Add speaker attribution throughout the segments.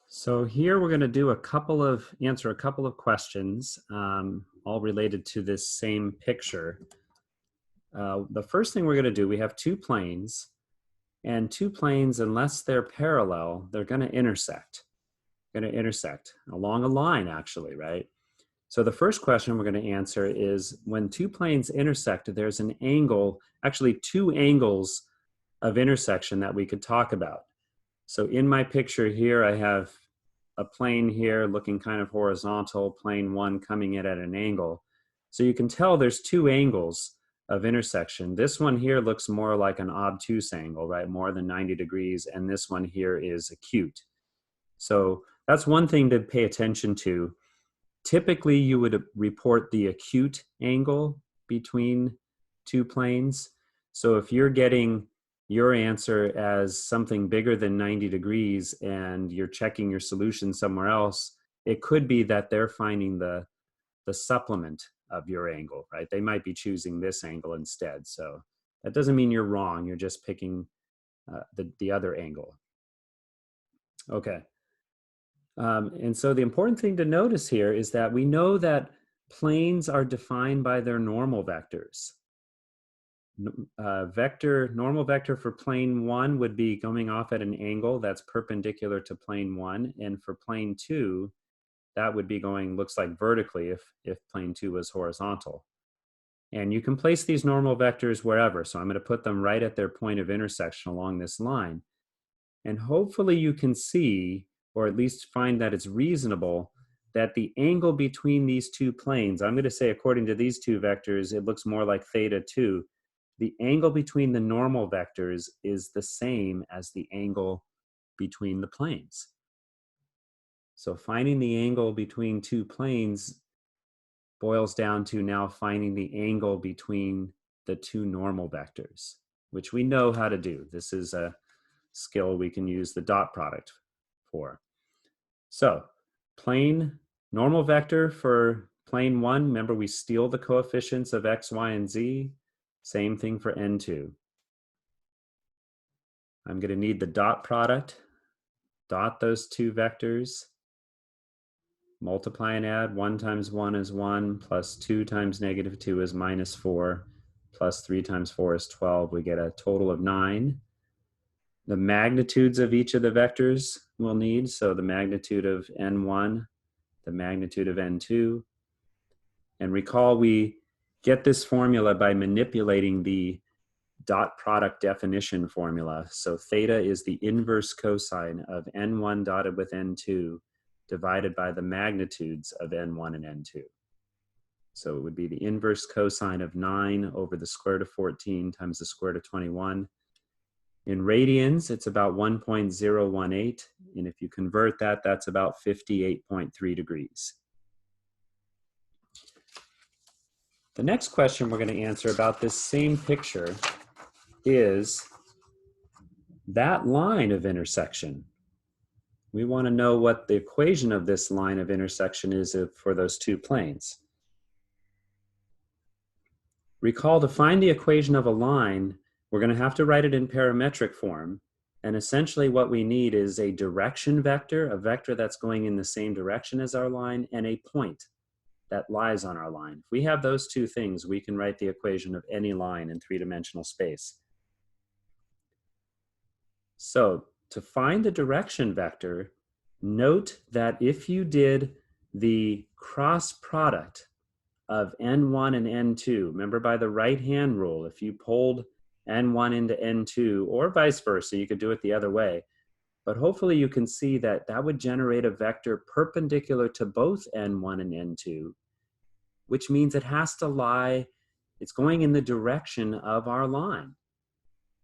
Speaker 1: So here we're going to answer a couple of questions, all related to this same picture. The first thing we're going to do, we have two planes, and two planes, unless they're parallel, they're going to intersect. Along a line, actually, right? So the first question we're going to answer is, when two planes intersect, there's an angle, actually two angles of intersection that we could talk about. So in my picture here, I have a plane here looking kind of horizontal, plane one coming in at an angle. So you can tell there's two angles of intersection. This one here looks more like an obtuse angle, right? More than 90 degrees. And this one here is acute. So that's one thing to pay attention to. Typically, you would report the acute angle between two planes. So if you're getting your answer as something bigger than 90 degrees and you're checking your solution somewhere else, it could be that they're finding the supplement of your angle, right? They might be choosing this angle instead. So that doesn't mean you're wrong. You're just picking the other angle. Okay. And so the important thing to notice here is that we know that planes are defined by their normal vectors. Normal vector for plane one would be going off at an angle that's perpendicular to plane one, and for plane two, that would be going, looks like vertically if plane two was horizontal. And you can place these normal vectors wherever, so I'm going to put them right at their point of intersection along this line. And hopefully you can see, or at least find that it's reasonable, that the angle between these two planes, I'm going to say according to these two vectors, it looks more like theta 2. The angle between the normal vectors is the same as the angle between the planes. So finding the angle between two planes boils down to now finding the angle between the two normal vectors, which we know how to do. This is a skill we can use the dot product for. So plane normal vector for plane one, remember we steal the coefficients of x, y, and z. Same thing for n2. I'm going to need the dot product. Dot those two vectors. Multiply and add. 1 times 1 is 1, plus 2 times negative 2 is minus 4, plus 3 times 4 is 12. We get a total of 9. The magnitudes of each of the vectors we'll need. So the magnitude of n1, the magnitude of n2. And recall we get this formula by manipulating the dot product definition formula. So theta is the inverse cosine of n1 dotted with n2 divided by the magnitudes of n1 and n2. So it would be the inverse cosine of 9 over the square root of 14 times the square root of 21. In radians, it's about 1.018. And if you convert that, that's about 58.3 degrees. The next question we're going to answer about this same picture is that line of intersection. We want to know what the equation of this line of intersection is for those two planes. Recall, to find the equation of a line, we're going to have to write it in parametric form. And essentially what we need is a direction vector, a vector that's going in the same direction as our line, and a point that lies on our line. If we have those two things, we can write the equation of any line in three-dimensional space. So to find the direction vector, note that if you did the cross product of n1 and n2, remember by the right-hand rule, if you pulled n1 into n2, or vice versa, you could do it the other way, but hopefully you can see that that would generate a vector perpendicular to both n1 and n2, which means it has to lie, it's going in the direction of our line.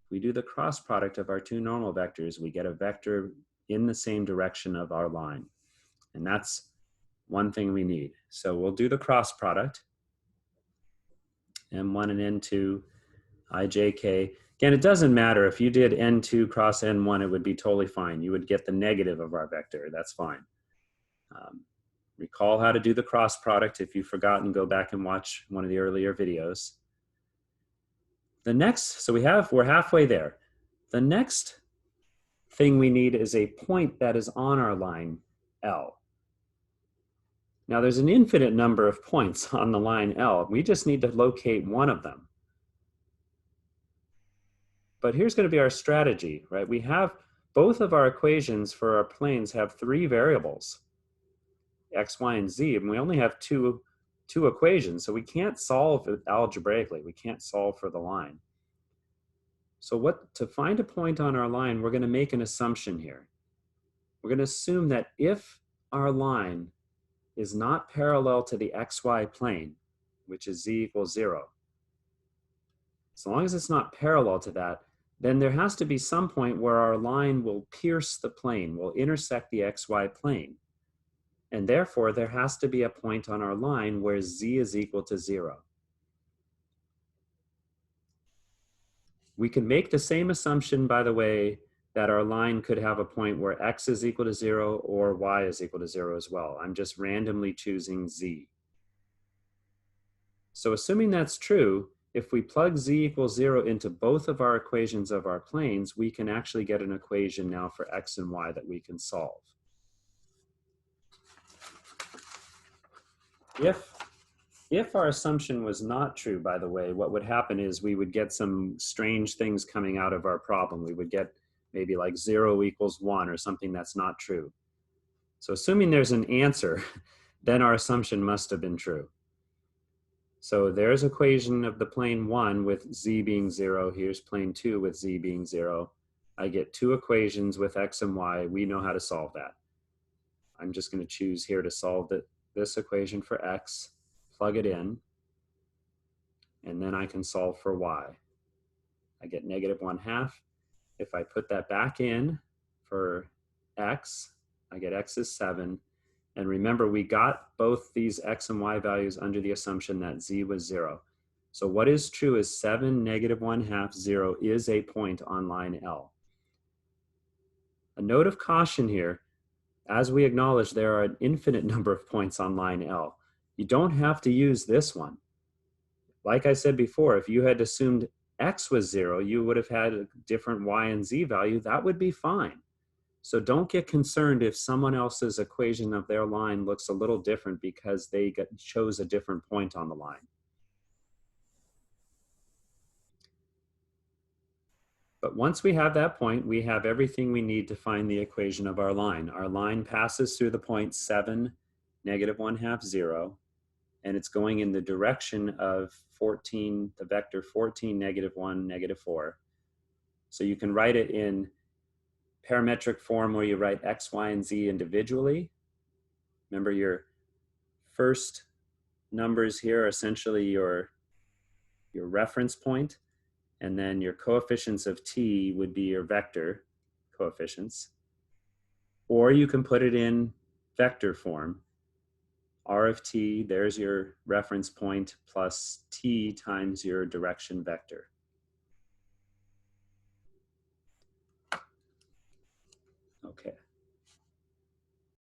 Speaker 1: If we do the cross product of our two normal vectors, we get a vector in the same direction of our line. And that's one thing we need. So we'll do the cross product. M1 and N2, IJK. Again, it doesn't matter. If you did N2 cross N1, it would be totally fine. You would get the negative of our vector. That's fine. Recall how to do the cross product. If you've forgotten, go back and watch one of the earlier videos. The next, so we're halfway there. The next thing we need is a point that is on our line L. Now there's an infinite number of points on the line L. We just need to locate one of them. But here's going to be our strategy, right? We have both of our equations for our planes have three variables, x, y, and z, and we only have two equations, so we can't solve it algebraically. We can't solve for the line. So to find a point on our line, we're going to make an assumption here. We're going to assume that if our line is not parallel to the xy plane, which is z equals 0, so long as it's not parallel to that, then there has to be some point where our line will pierce the plane, will intersect the xy plane. And therefore, there has to be a point on our line where z is equal to 0. We can make the same assumption, by the way, that our line could have a point where x is equal to 0 or y is equal to 0 as well. I'm just randomly choosing z. So assuming that's true, if we plug z equals 0 into both of our equations of our planes, we can actually get an equation now for x and y that we can solve. If our assumption was not true, by the way, what would happen is we would get some strange things coming out of our problem. We would get maybe like 0 equals 1 or something that's not true. So assuming there's an answer, then our assumption must have been true. So there's equation of the plane 1 with z being 0. Here's plane 2 with z being 0. I get two equations with x and y. We know how to solve that. I'm just going to choose here to solve this equation for x, plug it in, and then I can solve for y. I get -1/2. If I put that back in for x, I get x is 7. And remember, we got both these x and y values under the assumption that z was 0. So what is true is 7, -1/2, 0 is a point on line L. A note of caution here, as we acknowledge there are an infinite number of points on line L. You don't have to use this one. Like I said before, if you had assumed x was 0, you would have had a different y and z value. That would be fine. So don't get concerned if someone else's equation of their line looks a little different because they chose a different point on the line. But once we have that point, we have everything we need to find the equation of our line. Our line passes through the point 7, -1/2, 0, and it's going in the direction of 14, the vector 14, -1, -4. So you can write it in parametric form where you write x, y, and z individually. Remember, your first numbers here are essentially your reference point, and then your coefficients of t would be your vector coefficients. Or you can put it in vector form. R of t, there's your reference point, plus t times your direction vector. Okay.